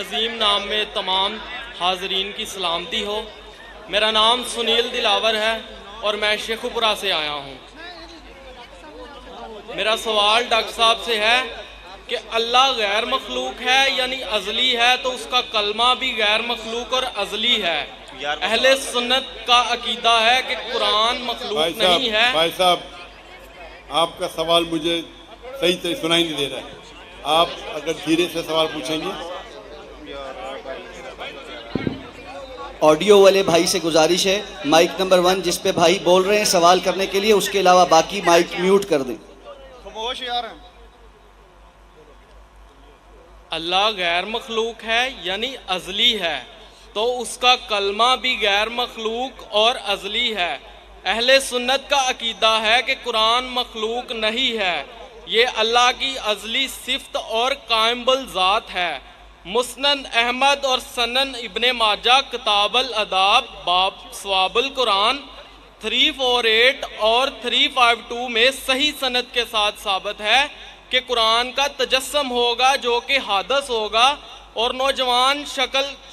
عظیم نام میں تمام حاضرین کی سلامتی ہو۔ میرا نام سنیل دلاور ہے اور میں شیخو پورہ سے آیا ہوں۔ میرا سوال ڈاکٹر صاحب سے ہے کہ اللہ غیر مخلوق ہے یعنی ازلی ہے، تو اس کا کلمہ بھی غیر مخلوق اور ازلی ہے۔ اہل سنت کا عقیدہ ہے کہ قرآن مخلوق نہیں ہے۔ بھائی صاحب، آپ کا سوال مجھے صحیح سے سنائی نہیں دے رہا ہے، آپ اگر دھیرے سے سوال پوچھیں گے۔ آڈیو والے بھائی سے گزارش ہے، مائک نمبر 1 جس پہ بھائی بول رہے ہیں سوال کرنے کے لیے، اس کے علاوہ باقی مائک میوٹ کر دیں۔ خاموش یار۔ اللہ غیر مخلوق ہے یعنی ازلی ہے، تو اس کا کلمہ بھی غیر مخلوق اور ازلی ہے۔ اہل سنت کا عقیدہ ہے کہ قرآن مخلوق نہیں ہے، یہ اللہ کی ازلی صفت اور قائم بالذات ہے۔ مسند احمد اور سنن ابن ماجہ کتاب الاداب باب ثواب القرآن 348 اور 352 میں صحیح سند کے ساتھ ثابت ہے کہ قرآن کا تجسم ہوگا جو کہ حادث ہوگا اور نوجوان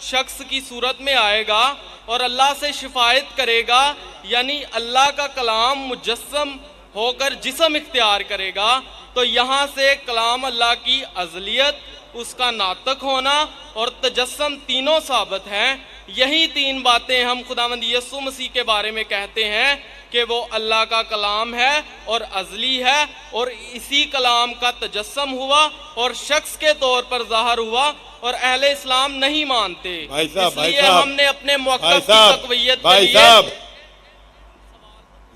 شخص کی صورت میں آئے گا اور اللہ سے شفاعت کرے گا، یعنی اللہ کا کلام مجسم ہو کر جسم اختیار کرے گا۔ تو یہاں سے کلام اللہ کی ازلیت، اس کا ناطق ہونا اور تجسم تینوں ثابت ہیں۔ یہی تین باتیں ہم خداوند یسوع مسیح کے بارے میں کہتے ہیں کہ وہ اللہ کا کلام ہے اور ازلی ہے، اور اسی کلام کا تجسم ہوا اور شخص کے طور پر ظاہر ہوا، اور اہل اسلام نہیں مانتے۔ اس لیے ہم نے اپنے موقف کی تقویت کے لیے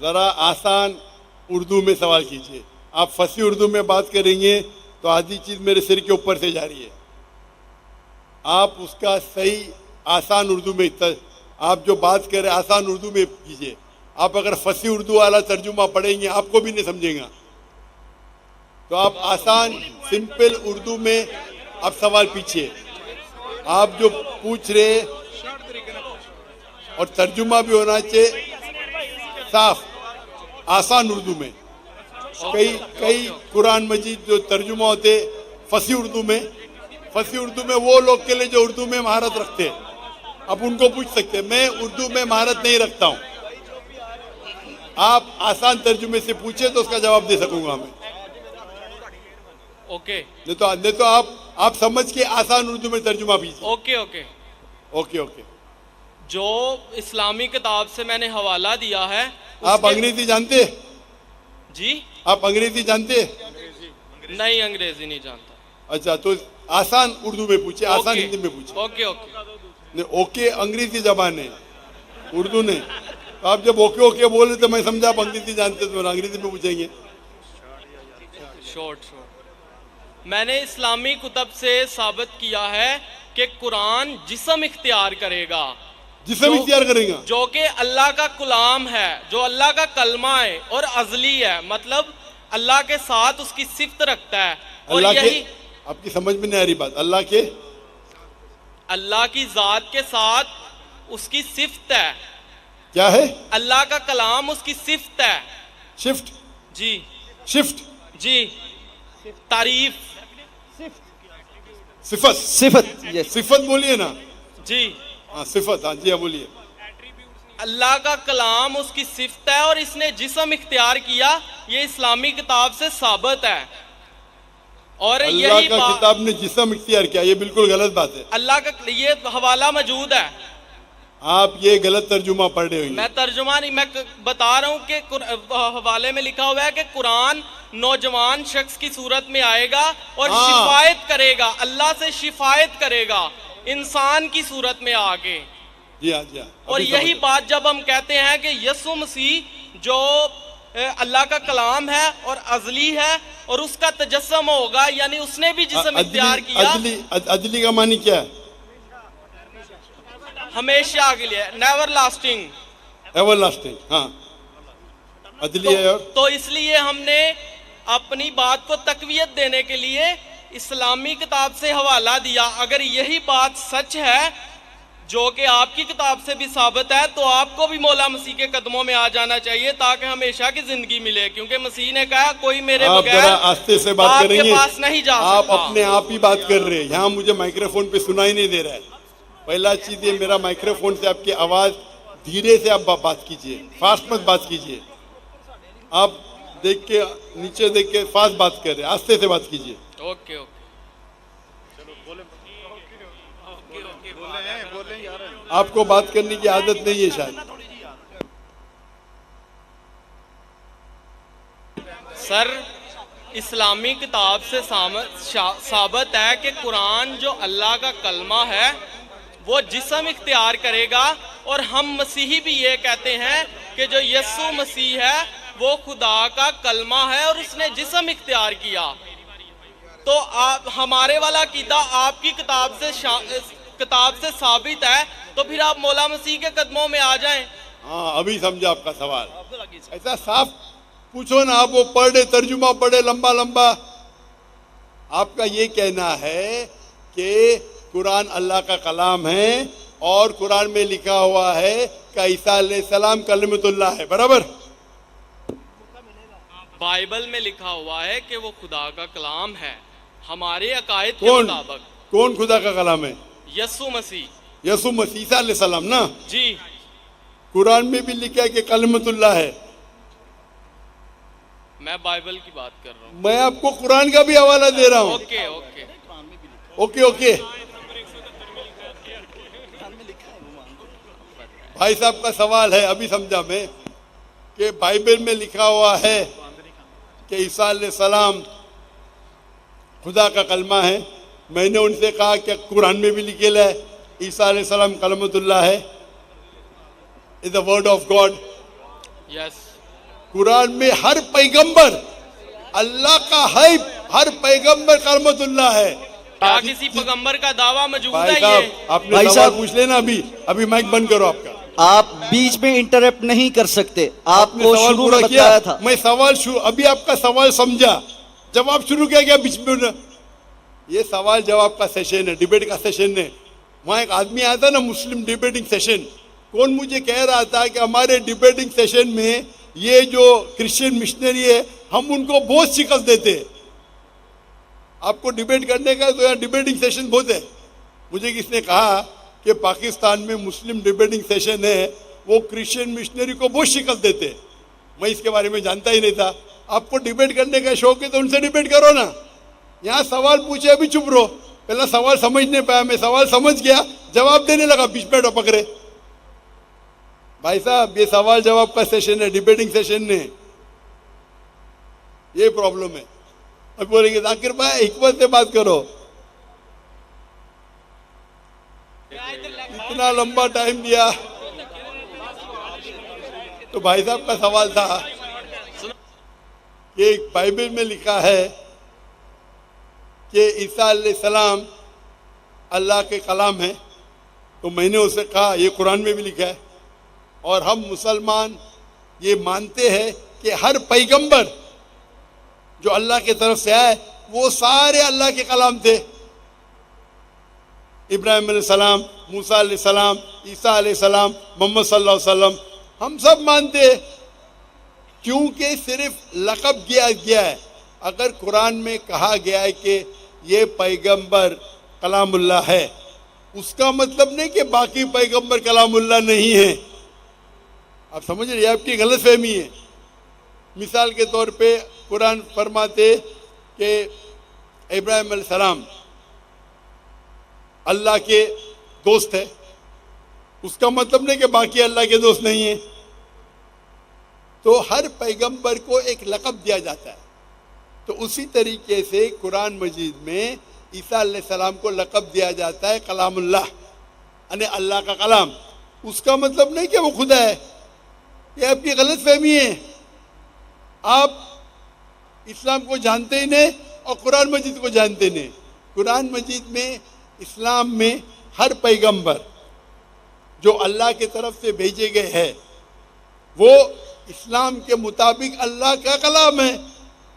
ذرا آسان اردو میں سوال کیجئے۔ آپ فصیح اردو میں بات کریں گے تو آدھی چیز میرے سر کے اوپر سے جا رہی ہے۔ آپ اس کا صحیح آسان اردو میں آپ جو بات کر رہے ہیں آسان اردو میں کیجئے۔ آپ اگر فصیح اردو والا ترجمہ پڑھیں گے آپ کو بھی نہیں سمجھیں گا، تو آپ آسان سمپل اردو میں آپ سوال پیچھے، آپ جو پوچھ رہے اور ترجمہ بھی ہونا چاہیے صاف آسان اردو میں۔ کئی قرآن مجید جو ترجمہ ہوتے فصیح اردو میں وہ لوگ کے لیے جو اردو میں مہارت رکھتے ہیں، آپ ان کو پوچھ سکتے ہیں۔ میں اردو میں مہارت نہیں رکھتا ہوں، آپ آسان ترجمے سے پوچھیں تو اس کا جواب دے سکوں گا میں۔ اوکے، نہیں تو آپ سمجھ کے آسان اردو میں ترجمہ کیجیے۔ اوکے۔ جو اسلامی کتاب سے میں نے حوالہ دیا ہے، آپ انگریزی جانتے؟ جی آپ انگریزی جانتے؟ نہیں، انگریزی نہیں جانتا۔ اچھا، تو آسان اردو میں پوچھے، آسان ہندی میں پوچھے۔ اوکے انگریزی زبان ہے، اردو نہیں۔ آپ جب اوکے بولے تو میں سمجھا آپ انگریزی جانتے تو انگریزی میں پوچھیں گے۔ شورٹ میں نے اسلامی کتب سے ثابت کیا ہے کہ قرآن جسم اختیار کرے گا، جو کہ اللہ کا کلام ہے، جو اللہ کا کلمہ ہے اور ازلی ہے، مطلب اللہ کے ساتھ اس کی صفت رکھتا ہے۔ اور یہی آپ کی سمجھ میں نہیں آ رہی بات، اللہ کی ذات کے ساتھ اس کی صفت ہے۔ کیا ہے؟ اللہ کا کلام اس کی صفت ہے۔ شفٹ؟ جی شفٹ؟ جی، تعریف، صفت بولیے نا۔ جی ہاں صفت، ہاں جی ہاں بولیے۔ اللہ کا کلام اس کی صفت ہے اور اس نے جسم اختیار کیا، یہ اسلامی کتاب سے ثابت ہے۔ اور اللہ کا کتاب نے جسم اختیار کیا، یہ بالکل غلط بات ہے۔ اللہ کا یہ حوالہ موجود ہے، آپ یہ غلط ترجمہ پڑھ رہے ہوئے۔ میں ترجمہ نہیں، میں بتا رہا ہوں کہ حوالے میں لکھا ہوا ہے کہ قرآن نوجوان شخص کی صورت میں آئے گا اور شفاعت کرے گا، اللہ سے شفاعت کرے گا انسان کی صورت میں آگے۔ جی ہاں۔ اور یہی بات جب ہم کہتے ہیں کہ یسوع مسیح جو اللہ کا کلام ہے اور ازلی ہے اور اس کا تجسم ہوگا، یعنی اس نے بھی جسم اختیار کیا۔ ازلی کا معنی کیا ہے؟ ہمیشہ کے لیے، نیور لاسٹنگ۔ ایور لاسٹنگ، ہاں ازلی ہے۔ تو اس لیے ہم نے اپنی بات کو تقویت دینے کے لیے اسلامی کتاب سے حوالہ دیا۔ اگر یہی بات سچ ہے جو کہ آپ کی کتاب سے بھی ثابت ہے، تو آپ کو بھی مولا مسیح کے قدموں میں آ جانا چاہیے تاکہ ہمیشہ کی زندگی ملے، کیونکہ مسیح نے کہا کوئی میرے آپ بغیر ذرا آہستہ سے بات آپ کریں کے گے، پاس نہیں جا آپ سکتا۔ اپنے آپ ہی بات کر رہے ہیں، یہاں مجھے مائکرو فون پہ سنائی نہیں دے رہا ہے۔ پہلا چیز یہ، میرا مائکرو فون سے آپ کی آواز دھیرے سے آپ بات کیجئے، فاسٹ مت بات کیجئے۔ آپ دیکھ کے نیچے دیکھ کے فاسٹ بات کر رہے ہیں، آہستہ سے بات کیجئے۔ Okay okay. آپ کو بات کرنے کی عادت نہیں ہے شاید۔ سر، اسلامی کتاب سے ثابت ہے کہ قرآن جو اللہ کا کلمہ ہے وہ جسم اختیار کرے گا، اور ہم مسیحی بھی یہ کہتے ہیں کہ جو یسوع مسیح ہے وہ خدا کا کلمہ ہے اور اس نے جسم اختیار کیا۔ تو ہمارے والا عقیدہ آپ کی کتاب سے ثابت ہے، تو پھر آپ مولا مسیح کے قدموں میں آ جائیں۔ ہاں، ابھی سمجھا آپ کا سوال۔ ایسا صاف پوچھو نا، آپ وہ پڑھے ترجمہ پڑھے لمبا لمبا۔ آپ کا یہ کہنا ہے کہ قرآن اللہ کا کلام ہے اور قرآن میں لکھا ہوا ہے کہ عیسیٰ علیہ السلام کلمۃ اللہ ہے، برابر؟ بائبل میں لکھا ہوا ہے کہ وہ خدا کا کلام ہے، ہمارے عقائد کے کون مطابق کون خدا کا کلام ہے؟ یسوع مسیح۔ یسوع مسیح عیسیٰ علیہ السلام نا؟ جی، قرآن میں بھی لکھا ہے کہ کلمۃ اللہ ہے۔ میں بائبل کی بات کر رہا ہوں۔ میں آپ کو قرآن کا بھی حوالہ دے رہا ہوں۔ Okay okay. Okay okay. بھائی صاحب کا سوال ہے، ابھی سمجھا میں، کہ بائبل میں لکھا ہوا ہے کہ عیسیٰ علیہ السلام خدا کا کلمہ ہے۔ میں نے ان سے کہا کہ قرآن میں بھی لکھا ہے عیسیٰ علیہ السلام کلمۃ اللہ ہے، is the word of God۔ یس۔ قرآن میں ہر پیغمبر اللہ کا ہے، ہر پیغمبر کلمۃ اللہ ہے۔ کیا کسی پیغمبر کا دعویٰ موجود بھائی ہے صاحب، یہ؟ آپ نے بھائی سوال صاحب، پوچھ لینا، ابھی مائک بند کرو آپ کا۔ آپ بیچ میں انٹرپٹ نہیں کر سکتے، آپ نے کو سوال شروع پورا میں کیا، بتایا تھا۔ میں سوال ابھی آپ کا سوال سمجھا، جواب شروع کیا گیا بیچ میں۔ یہ سوال جواب کا سیشن ہے، ڈیبیٹ کا سیشن ہے۔ وہاں ایک آدمی آیا تھا نا، مسلم ڈیبیٹنگ سیشن، کون مجھے کہہ رہا تھا کہ ہمارے ڈیبیٹنگ سیشن میں یہ جو کرسچن مشنری ہے ہم ان کو بہت شکست دیتے ہیں۔ آپ کو ڈیبیٹ کرنے کا تو یہاں ڈیبیٹنگ سیشن بہت ہے۔ مجھے کس نے کہا کہ پاکستان میں مسلم ڈیبیٹنگ سیشن ہے، وہ کرسچن مشنری کو بہت شکست دیتے ہیں۔ میں اس کے بارے میں جانتا ہی نہیں تھا۔ آپ کو ڈیبیٹ کرنے کا شوق ہے تو ان سے ڈیبیٹ کرو نا۔ یہاں سوال پوچھے ابھی چپ رہو، پہلا سوال سمجھ نہیں پایا، میں سوال سمجھ گیا، جواب دینے لگا، بیچ میں ٹپک رہے۔ بھائی صاحب، یہ سوال جواب کا سیشن ہے، ڈیبیٹنگ سیشن نہیں۔ یہ پرابلم ہے۔ اب بولیں گے ذاکر بھائی حکمت سے بات کرو۔ اتنا لمبا ٹائم دیا تو بھائی صاحب کا سوال تھا کہ بائبل میں لکھا ہے کہ عیسیٰ علیہ السلام اللہ کے کلام ہے، تو میں نے اسے کہا یہ قرآن میں بھی لکھا ہے، اور ہم مسلمان یہ مانتے ہیں کہ ہر پیغمبر جو اللہ کی طرف سے آئے وہ سارے اللہ کے کلام تھے۔ ابراہیم علیہ السلام، موسیٰ علیہ السلام، عیسیٰ علیہ السلام، محمد صلی اللہ علیہ وسلم، ہم سب مانتے ہیں، کیونکہ صرف لقب دیا گیا ہے۔ اگر قرآن میں کہا گیا ہے کہ یہ پیغمبر کلام اللہ ہے، اس کا مطلب نہیں کہ باقی پیغمبر کلام اللہ نہیں ہے۔ آپ سمجھ رہے ہیں؟ آپ کی غلط فہمی ہے۔ مثال کے طور پہ قرآن فرماتے کہ ابراہیم علیہ السلام اللہ کے دوست ہے، اس کا مطلب نہیں کہ باقی اللہ کے دوست نہیں ہیں۔ تو ہر پیغمبر کو ایک لقب دیا جاتا ہے، تو اسی طریقے سے قرآن مجید میں عیسیٰ علیہ السلام کو لقب دیا جاتا ہے کلام اللہ، یعنی اللہ کا کلام۔ اس کا مطلب نہیں کہ وہ خدا ہے، یہ آپ کی غلط فہمی ہے۔ آپ اسلام کو جانتے ہی نہیں اور قرآن مجید کو جانتے نہیں۔ قرآن مجید میں، اسلام میں ہر پیغمبر جو اللہ کی طرف سے بھیجے گئے ہیں وہ اسلام کے مطابق اللہ کا کلام ہے،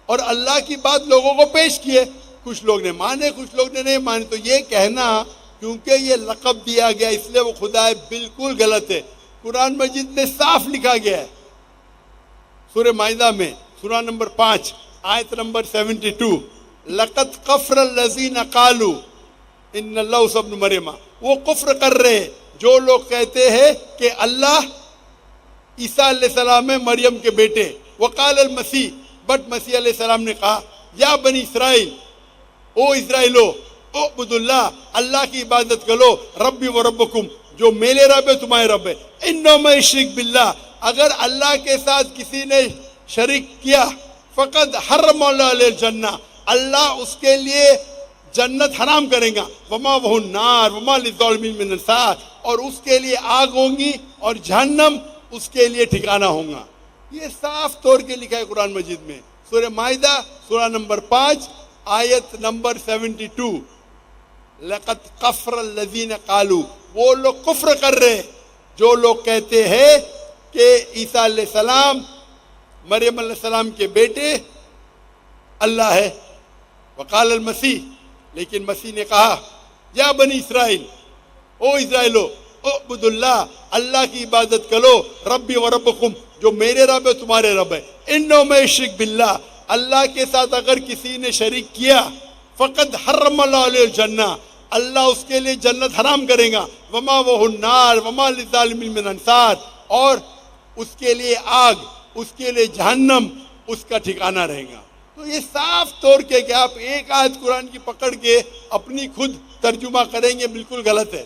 اور اللہ کی بات لوگوں کو پیش کیے۔ کچھ لوگ نے مانے، کچھ لوگ نے نہیں مانے۔ تو یہ کہنا کیونکہ یہ لقب دیا گیا اس لیے وہ خدا ہے، بالکل غلط ہے۔ قرآن مجید میں صاف لکھا گیا ہے، سورہ مائدہ میں سورہ نمبر 5 آیت نمبر 72، لقد کفر الذین قالوا ان اللہ عیسی ابن مریم، وہ کفر کر رہے ہیں جو لوگ کہتے ہیں کہ اللہ عیسیٰ علیہ السلام ہے مریم کے بیٹے۔ وقال المسیح، بٹ مسیح علیہ السلام نے کہا یا بنی اسرائیل، او اسرائیلو، اعبد اللہ، اللہ کی عبادت کرو، ربی و ربکم، جو میرے رب ہے تمہارے رب ہے۔ انہ من یشرک باللہ، اگر اللہ کے ساتھ کسی نے شریک کیا، فقد حرم اللہ علیہ الجنہ، اللہ اس کے لیے جنت حرام کریں گا، وما وہ النار وما للظالمین من انصار، اور اس کے لیے آگ ہوں گی اور جہنم اس کے لیے ٹھکانہ ہوں گا۔ یہ صاف طور کے لکھا ہے قرآن مجید میں، سورہ مائدہ سورہ نمبر 5 آیت نمبر 72، لقد کفر الذین قالوا، وہ لوگ کفر کر رہے ہیں جو لوگ کہتے ہیں کہ عیسیٰ علیہ السلام مریم علیہ السلام کے بیٹے اللہ ہے۔ وقال المسیح، لیکن مسیح نے کہا یا بنی اسرائیل، او اسرائیلو، اعبد اللہ، اللہ کی عبادت کرو، ربی و ربکم، جو میرے رب ہے تمہارے رب ہے۔ انہ من یشرک باللہ، اللہ کے ساتھ اگر کسی نے شریک کیا، فقد حرم اللہ علیہ الجنہ، اللہ اس کے لیے جنت حرام کرے گا، وما وہ النار وما للظالمین من انصار، اور اس کے لیے آگ، اس کے لیے جہنم اس کا ٹھکانہ رہے گا۔ تو یہ صاف طور کے کہ آپ ایک آیت قرآن کی پکڑ کے اپنی خود ترجمہ کریں گے، بالکل غلط ہے۔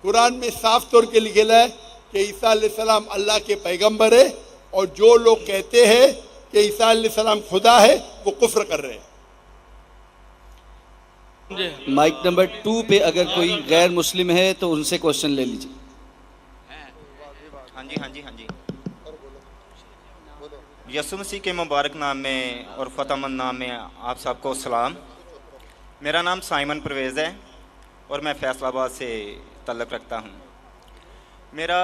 قرآن میں صاف طور کے لکھا ہے کہ عیسیٰ علیہ السلام اللہ کے پیغمبر ہے، اور جو لوگ کہتے ہیں کہ عیسیٰ علیہ السلام خدا ہے وہ کفر کر رہے ہیں۔ جی مائک نمبر 2 پہ اگر کوئی غیر مسلم ہے تو ان سے کوشچن لے لیجیے۔ ہاں جی یسوع مسیح کے مبارک نام میں اور فتح مند نام میں آپ سب کو سلام۔ میرا نام سائمن پرویز ہے اور میں فیصل آباد سے تعلق رکھتا ہوں۔ میرا